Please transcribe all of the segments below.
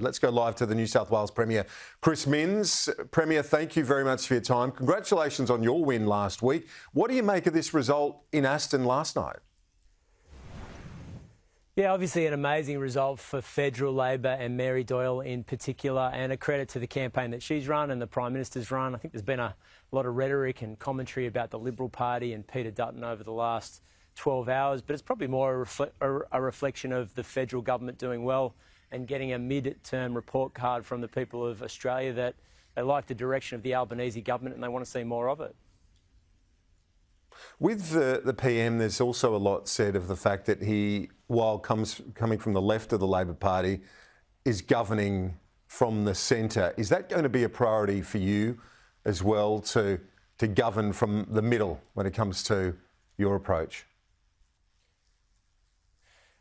Let's go live to the New South Wales Premier, Chris Minns. Premier, thank you very much for your time. Congratulations on your win last week. What do you make of this result in Aston last night? Yeah, obviously an amazing result for federal Labor and Mary Doyle in particular, and a credit to the campaign that she's run and the Prime Minister's run. I think there's been a lot of rhetoric and commentary about the Liberal Party and Peter Dutton over the last 12 hours, but it's probably more a reflection of the federal government doing well and getting a mid-term report card from the people of Australia that they like the direction of the Albanese government and they want to see more of it. With the PM, there's also a lot said of the fact that he, while coming from the left of the Labor Party, is governing from the centre. Is that going to be a priority for you as well, to govern from the middle when it comes to your approach?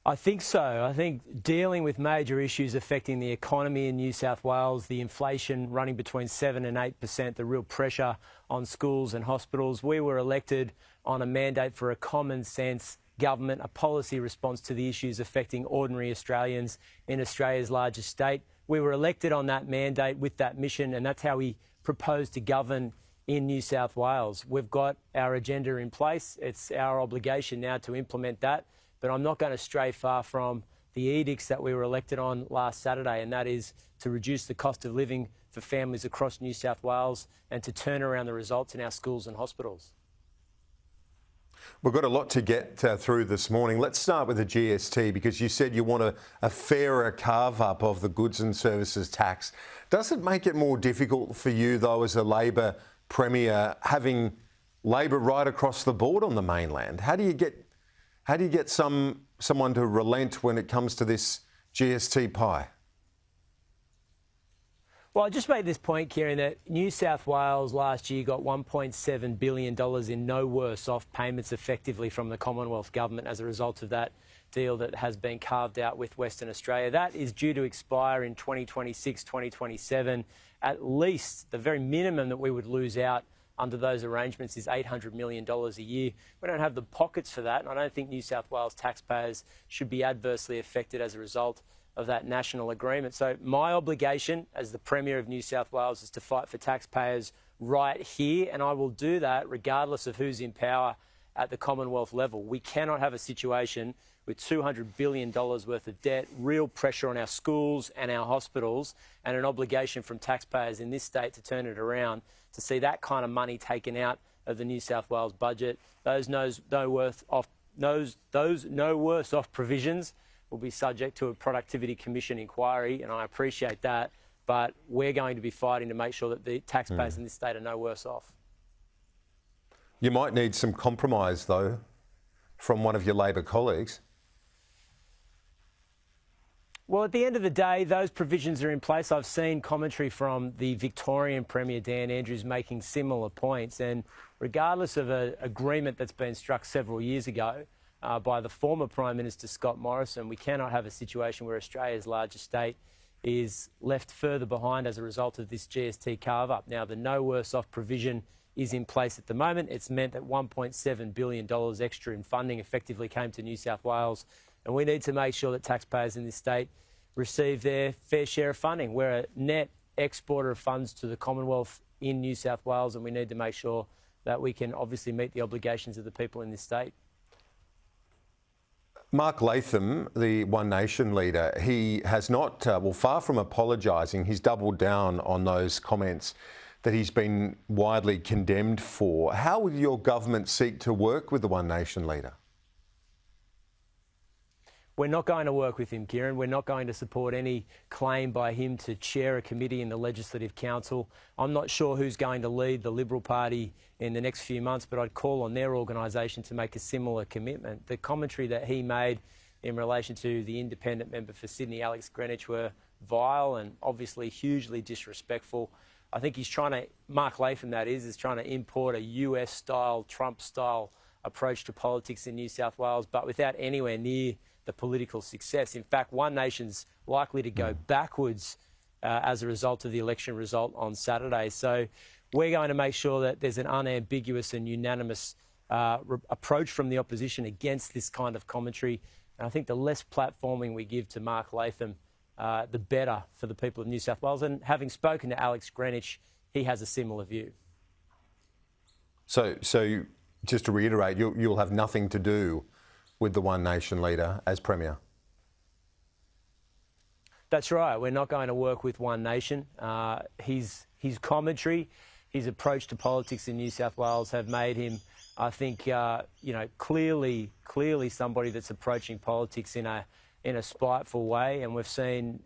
I think so. I think dealing with major issues affecting the economy in New South Wales, the inflation running between 7% and 8%, the real pressure on schools and hospitals. We were elected on a mandate for a common sense government, a policy response to the issues affecting ordinary Australians in Australia's largest state. We were elected on that mandate with that mission, and that's how we propose to govern in New South Wales. We've got our agenda in place. It's our obligation now to implement that. But I'm not going to stray far from the edicts that we were elected on last Saturday, and that is to reduce the cost of living for families across New South Wales and to turn around the results in our schools and hospitals. We've got a lot to get through this morning. Let's start with the GST, because you said you want a fairer carve-up of the goods and services tax. Does it make it more difficult for you, though, as a Labor Premier, having Labor right across the board on the mainland? How do you get someone to relent when it comes to this GST pie? Well, I just made this point, Kieran, that New South Wales last year got $1.7 billion in no worse off payments effectively from the Commonwealth Government as a result of that deal that has been carved out with Western Australia. That is due to expire in 2026, 2027. At least the very minimum that we would lose out under those arrangements is $800 million a year. We don't have the pockets for that, and I don't think New South Wales taxpayers should be adversely affected as a result of that national agreement. So my obligation as the Premier of New South Wales is to fight for taxpayers right here, and I will do that regardless of who's in power at the Commonwealth level. We cannot have a situation with $200 billion worth of debt, real pressure on our schools and our hospitals, and an obligation from taxpayers in this state to turn it around, to see that kind of money taken out of the New South Wales budget. Those no worse off provisions will be subject to a Productivity Commission inquiry, and I appreciate that, but we're going to be fighting to make sure that the taxpayers in this state are no worse off. You might need some compromise, though, from one of your Labor colleagues. Well, at the end of the day, those provisions are in place. I've seen commentary from the Victorian Premier, Dan Andrews, making similar points. And regardless of an agreement that's been struck several years ago by the former Prime Minister, Scott Morrison, we cannot have a situation where Australia's largest state is left further behind as a result of this GST carve-up. Now, the no worse off provision is in place at the moment. It's meant that $1.7 billion extra in funding effectively came to New South Wales, and we need to make sure that taxpayers in this state receive their fair share of funding. We're a net exporter of funds to the Commonwealth in New South Wales, and we need to make sure that we can obviously meet the obligations of the people in this state. Mark Latham, the One Nation leader, he has not, far from apologising, he's doubled down on those comments that he's been widely condemned for. How will your government seek to work with the One Nation leader? We're not going to work with him, Kieran. We're not going to support any claim by him to chair a committee in the Legislative Council. I'm not sure who's going to lead the Liberal Party in the next few months, but I'd call on their organisation to make a similar commitment. The commentary that he made in relation to the independent member for Sydney, Alex Greenwich, were vile and obviously hugely disrespectful. I think he's trying to, Mark Latham that is trying to import a US-style, Trump-style approach to politics in New South Wales, but without anywhere near the political success. In fact, One Nation's likely to go backwards as a result of the election result on Saturday. So we're going to make sure that there's an unambiguous and unanimous approach from the opposition against this kind of commentary. And I think the less platforming we give to Mark Latham, the better for the people of New South Wales. And having spoken to Alex Greenwich, he has a similar view. So just to reiterate, you'll have nothing to do with the One Nation leader as Premier? That's right. We're not going to work with One Nation. His commentary, his approach to politics in New South Wales have made him, I think, clearly somebody that's approaching politics in a spiteful way. And we've seen,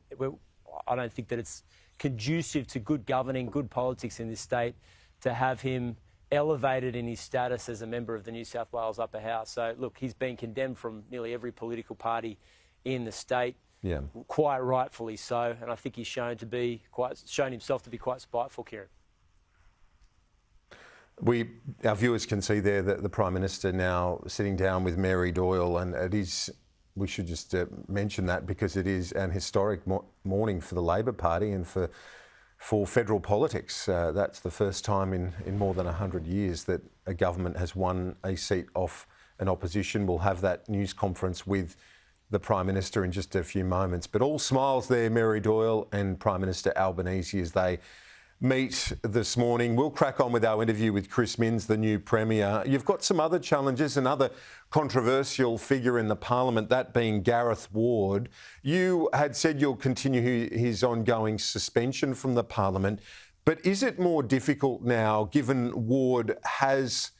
I don't think that it's conducive to good governing, good politics in this state to have him elevated in his status as a member of the New South Wales Upper House. So, look, he's been condemned from nearly every political party in the state. Yeah, quite rightfully so, and I think he's shown himself to be quite spiteful, Kieran. Our viewers can see there that the Prime Minister now sitting down with Mary Doyle, and it is. We should just mention that because it is an historic morning for the Labor Party and for federal politics. That's the first time in more than 100 years that a government has won a seat off an opposition. We'll have that news conference with the Prime Minister in just a few moments. But all smiles there, Mary Doyle and Prime Minister Albanese, as they meet this morning. We'll crack on with our interview with Chris Minns, the new Premier. You've got some other challenges, another controversial figure in the Parliament, that being Gareth Ward. You had said you'll continue his ongoing suspension from the Parliament, but is it more difficult now, given Ward has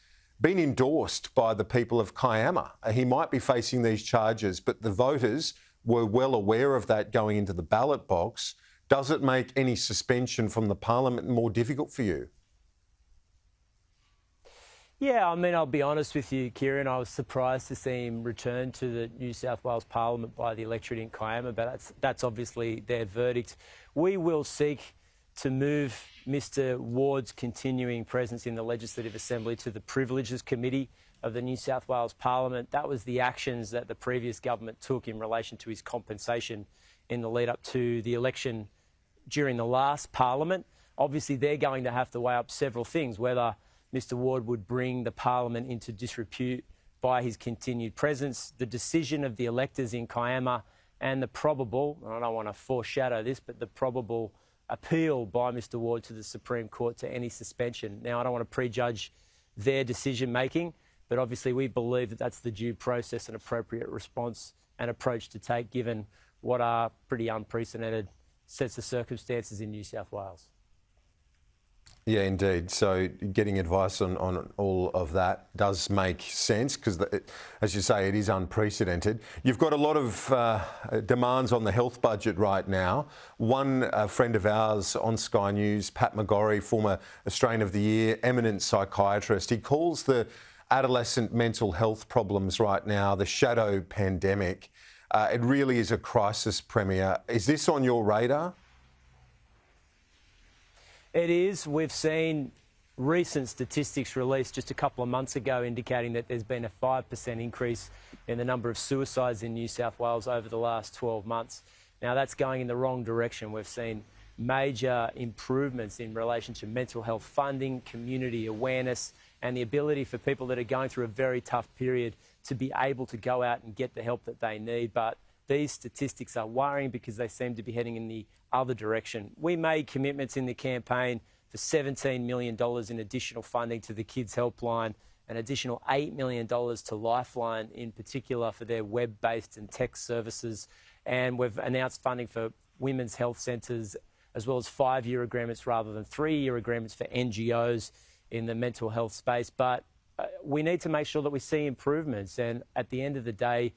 been endorsed by the people of Kiama? He might be facing these charges, but the voters were well aware of that going into the ballot box. Does it make any suspension from the Parliament more difficult for you? Yeah, I mean, I'll be honest with you, Kieran. I was surprised to see him return to the New South Wales Parliament by the electorate in Kiama, but that's obviously their verdict. We will seek to move Mr Ward's continuing presence in the Legislative Assembly to the Privileges Committee of the New South Wales Parliament. That was the actions that the previous government took in relation to his compensation in the lead up to the election during the last Parliament. Obviously, they're going to have to weigh up several things, whether Mr Ward would bring the Parliament into disrepute by his continued presence, the decision of the electors in Kiama, and the probable, I don't want to foreshadow this, but the probable appeal by Mr Ward to the Supreme Court to any suspension. Now, I don't want to prejudge their decision-making, but obviously we believe that that's the due process and appropriate response and approach to take, given what are pretty unprecedented sets of circumstances in New South Wales. Yeah, indeed. So getting advice on all of that does make sense because, as you say, it is unprecedented. You've got a lot of demands on the health budget right now. One friend of ours on Sky News, Pat McGorry, former Australian of the Year, eminent psychiatrist, he calls the adolescent mental health problems right now the shadow pandemic. It really is a crisis, Premier. Is this on your radar? It is. We've seen recent statistics released just a couple of months ago indicating that there's been a 5% increase in the number of suicides in New South Wales over the last 12 months. Now, that's going in the wrong direction. We've seen major improvements in relation to mental health funding, community awareness, and the ability for people that are going through a very tough period to be able to go out and get the help that they need. But these statistics are worrying because they seem to be heading in the other direction. We made commitments in the campaign for $17 million in additional funding to the Kids Helpline, an additional $8 million to Lifeline, in particular for their web-based and tech services. And we've announced funding for women's health centres, as well as 5-year agreements rather than 3-year agreements for NGOs in the mental health space. But we need to make sure that we see improvements. And at the end of the day,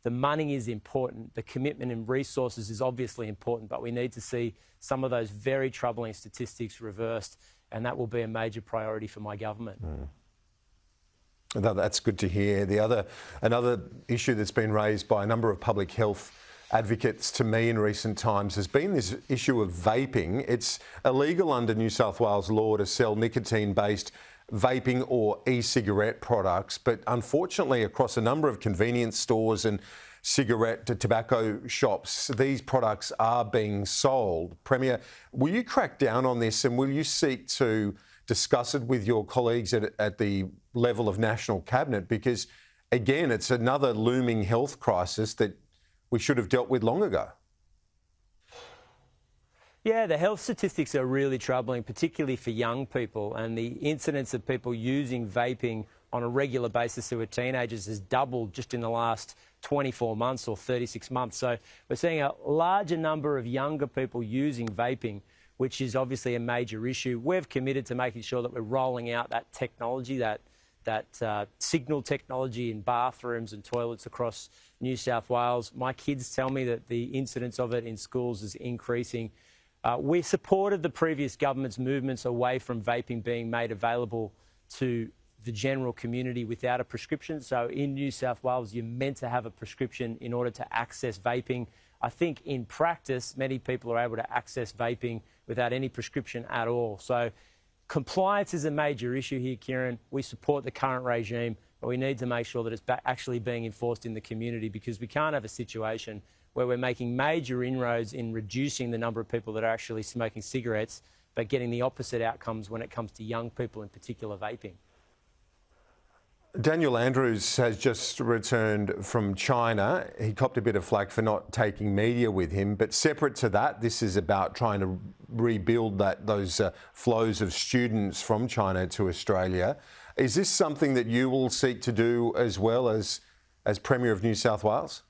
the money is important. The commitment and resources is obviously important, but we need to see some of those very troubling statistics reversed, and that will be a major priority for my government. That's good to hear. Another issue that's been raised by a number of public health advocates to me in recent times has been this issue of vaping. It's illegal under New South Wales law to sell nicotine-based vaping or e-cigarette products, but unfortunately across a number of convenience stores and cigarette to tobacco shops, these products are being sold. Premier, will you crack down on this and will you seek to discuss it with your colleagues at the level of National Cabinet? Because, again, it's another looming health crisis that we should have dealt with long ago. Yeah, the health statistics are really troubling, particularly for young people, and the incidence of people using vaping on a regular basis who are teenagers has doubled just in the last 24 months or 36 months. So we're seeing a larger number of younger people using vaping, which is obviously a major issue. We've committed to making sure that we're rolling out that technology, that signal technology in bathrooms and toilets across New South Wales. My kids tell me that the incidence of it in schools is increasing. We supported the previous government's movements away from vaping being made available to the general community without a prescription. So in New South Wales, you're meant to have a prescription in order to access vaping. I think in practice, many people are able to access vaping without any prescription at all. So compliance is a major issue here, Kieran. We support the current regime, but we need to make sure that it's actually being enforced in the community, because we can't have a situation where we're making major inroads in reducing the number of people that are actually smoking cigarettes, but getting the opposite outcomes when it comes to young people, in particular vaping. Daniel Andrews has just returned from China. He copped a bit of flack for not taking media with him, but separate to that, this is about trying to rebuild those flows of students from China to Australia. Is this something that you will seek to do as well as Premier of New South Wales?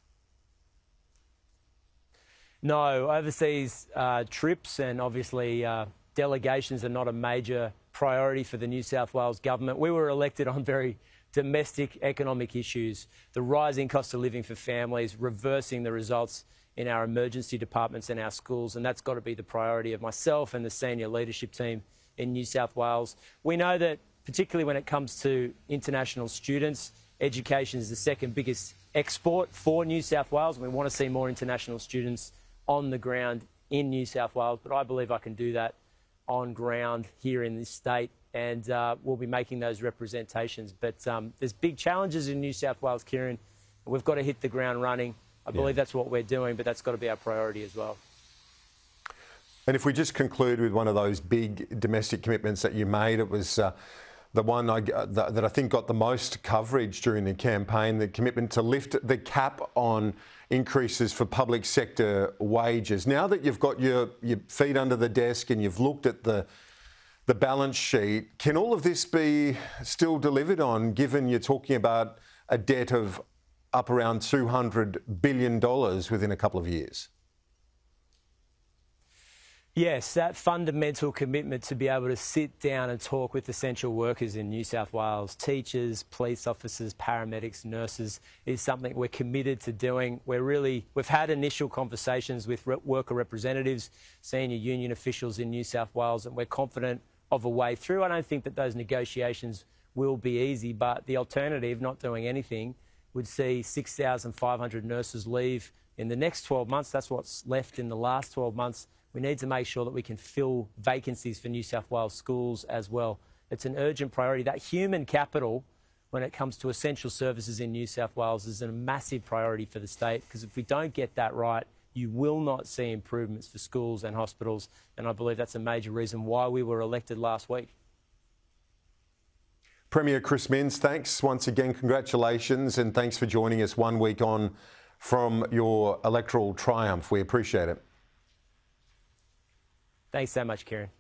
No, overseas trips and obviously delegations are not a major priority for the New South Wales government. We were elected on very domestic economic issues, the rising cost of living for families, reversing the results in our emergency departments and our schools, and that's got to be the priority of myself and the senior leadership team in New South Wales. We know that, particularly when it comes to international students, education is the second biggest export for New South Wales, and we want to see more international students on the ground in New South Wales, but I believe I can do that on ground here in this state, and we'll be making those representations. But there's big challenges in New South Wales, Kieran. We've got to hit the ground running. I believe that's what we're doing, but that's got to be our priority as well. And if we just conclude with one of those big domestic commitments that you made, it was the one that I think got the most coverage during the campaign, the commitment to lift the cap on increases for public sector wages. Now that you've got your feet under the desk and you've looked at the balance sheet, can all of this be still delivered on, given you're talking about a debt of up around $200 billion within a couple of years? Yes, that fundamental commitment to be able to sit down and talk with essential workers in New South Wales, teachers, police officers, paramedics, nurses, is something we're committed to doing. We've had initial conversations with worker representatives, senior union officials in New South Wales, and we're confident of a way through. I don't think that those negotiations will be easy, but the alternative, not doing anything, would see 6,500 nurses leave in the next 12 months. That's what's left in the last 12 months. We need to make sure that we can fill vacancies for New South Wales schools as well. It's an urgent priority. That human capital, when it comes to essential services in New South Wales, is a massive priority for the state, because if we don't get that right, you will not see improvements for schools and hospitals. And I believe that's a major reason why we were elected last week. Premier Chris Minns, thanks once again. Congratulations, and thanks for joining us 1 week on from your electoral triumph. We appreciate it. Thanks so much, Kieran.